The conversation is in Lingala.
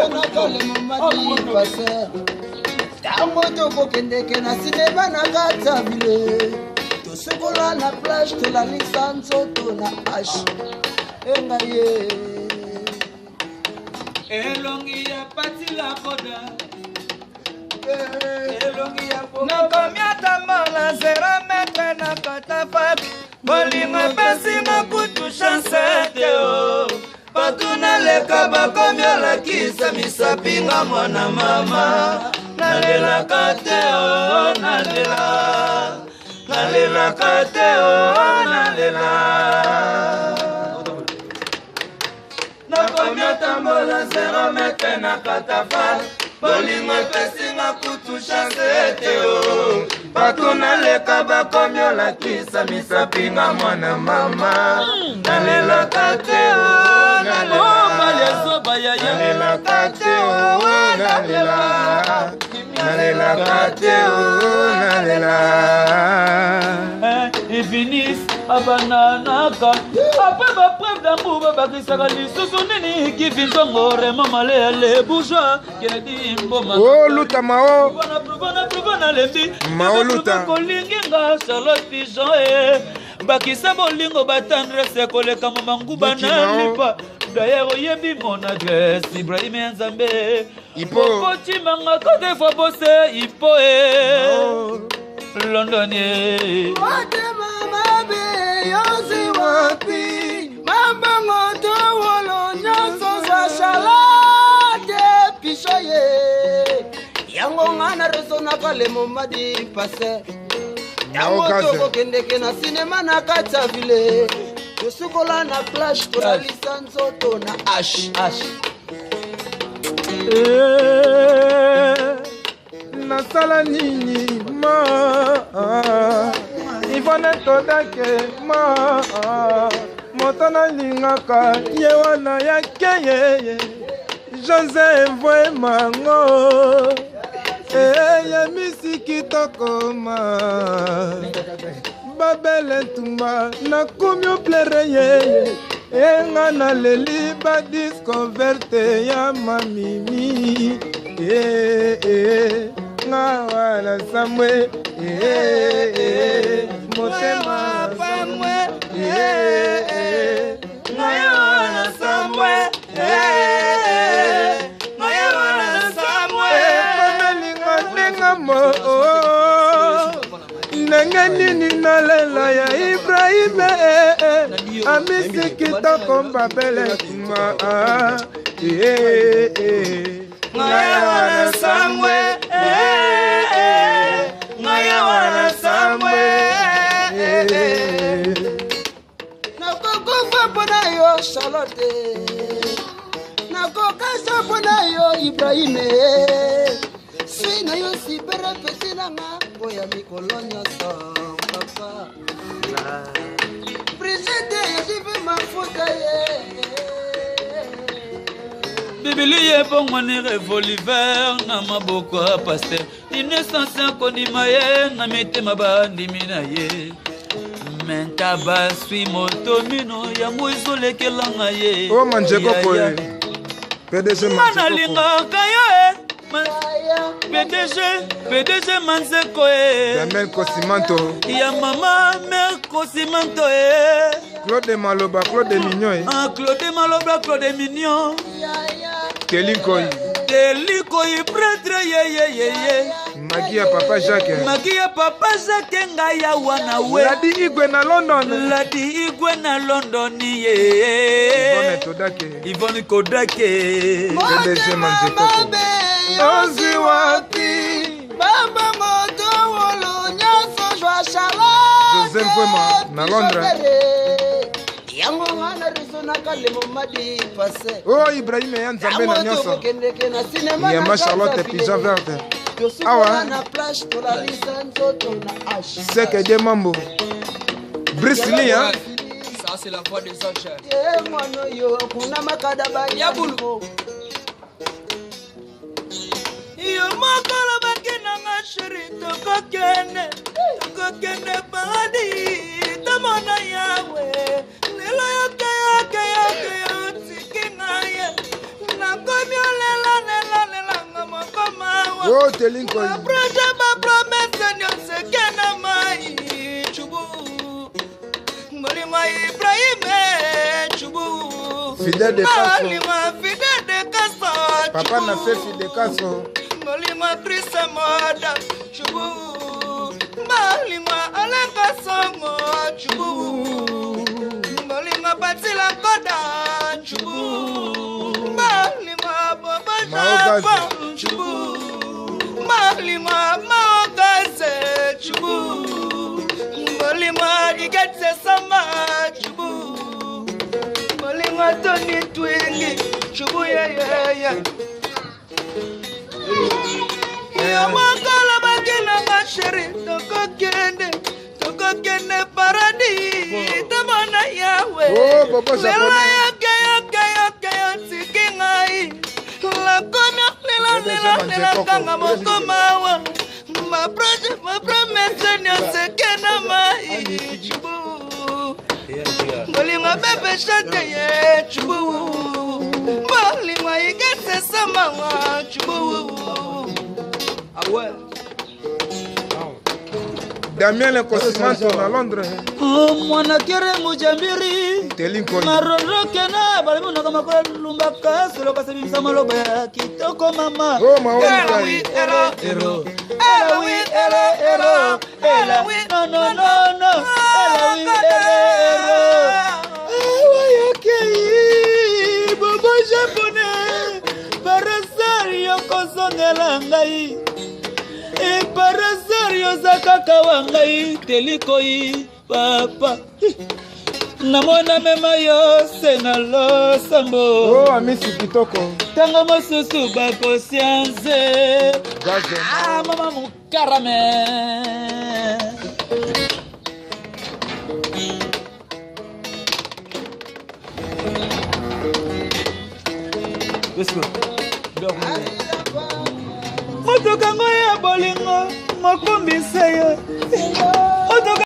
na kale momadi pase tango toko kendeke na sinema na kata vile to sekola na plage to la lisanso to na ash enga ye elongi ya pati la koda elongi ya po na komia tamala zera metre na katafat bolingo pesi makutu chance teo patuna leka bakomia la kisa misapinga mwana mama nalela kateo nalela kateo nalela nakomia tambola zero mete na katafal bolingo pesinga kutu chance teo patuna leka bakomia la kisa misapinga mwana mama nalela kateo nalela kateo nalela kateo nalela Infinis abananaka après ma preuve d'amour babakisaka lisusu nini kivinzongo remo malele bourgeois kenedi mboma oh luta mao bona lembi mao luta kolinginga Charlotte Pigeon bakisa bolingo batendresse koleka mamanguba na lipa d'ailleurs yebi mon adresse Ibrahim Nzambe potimanga kode fois bosse ipo Londonier mama be yosi wapi mama ngoto wolo nyoso za Charlotte Pigeon yango ngana resona kale momadi pase yango toko kendeke na sinema na kata vile tosukola na plage to la lisanso to na ash nasala nini ma ivone todake ma moto nalingaka ye wana yake yeye Jose voe mango ye misiki tokoma babele tumba nakomi oplere yeye enga na leli badiscoverte ya mamimi nga wana samwe motema samwe nga wana samwe nga wana samwe mamelinga ndenga mo ndenge nini nalela ya Ibrahim amisiki tokomba bele kuma ngaya wana samwe ngaya wana samwe nakokufa mpona yo Charlotte nakokasa mpona yo Ibrahim si na yo sibere pesi nanga oya mikolo nyonso papa Brigitte yasive mafuta ye Bibili ye pongwani revolver na maboko ya pasteur innocence akondima ye na mitema bandimi na ye menta baswi moto mino yango ezolekelanga ye o manjekoko ye PDG manalingaka yo PDG Manzeko Jamel Kosimanto ya mama Mère Kosimanto Claude Maloba Claude Mignon Claude Maloba Claude Mignon Kelikoy prêtre ye Magia Papa Jacques ngaya wana we Ladi Igwe na London ye Yvonne Kodake PDG Manzeko Ozi wapi baba moto wolo nyaso jwa Charlotte Joseph Vraiment na Londres yango ngana risona kale momadi pase oh Ibrahim ya Nzambe na nyoso ya Charlotte Pigeon verte awa na plage to la lisanso to na ash seke de mambo Brice Lee hein ça c'est la voix des anges mwana yo kuna makada ba ya bulu yo makala bakina nga sheri tokokene paradis tamona yawe lelo yoke otiki na ye nakomi olela Oh, Telinko. Ma projet, ma promesse, nyonse kena mai chubu. Molima Ibrahim chubu. Fidèle de Kasso. Molima fidèle de Kasso. Papa n'a fait fidèle de Kasso. Molima triste moda chubu. Molima alenga songo chubu. Molima batila koda chubu. Molima baba jaba chubu. Molima maogaze chubu. Molima igetse sama chubu. Molima toni twingi chubu ya. Ya makala bagina masheri toko kende paradis tamana yawe. Oh, papa japonais. Lela tikingai la kono lela kanga mokomawa ma promesse nyose kena mai chubu. Molima bebe shate ye chubu. Molima igetse sama chubu. Ah ouais. Damien le Cosimanto à Londres. Oh, mwana kere mujambiri. Telinko. Maroro kena bali muna kama kwa lumbaka solo kasi msama loba ya kitoko mama. Oh, ma Ero. No. Ero. Bobo japonais. Parasario kosongela ngai. Parasario zakaka wangai telikoi papa. Namona mema yo senalo sambo. Oh, Amisi Kitoko. Tanga mosusu ba conscience. Gaze. Mama mukarame. Let's go. Moto kango ya bolingo mokumbi seyo.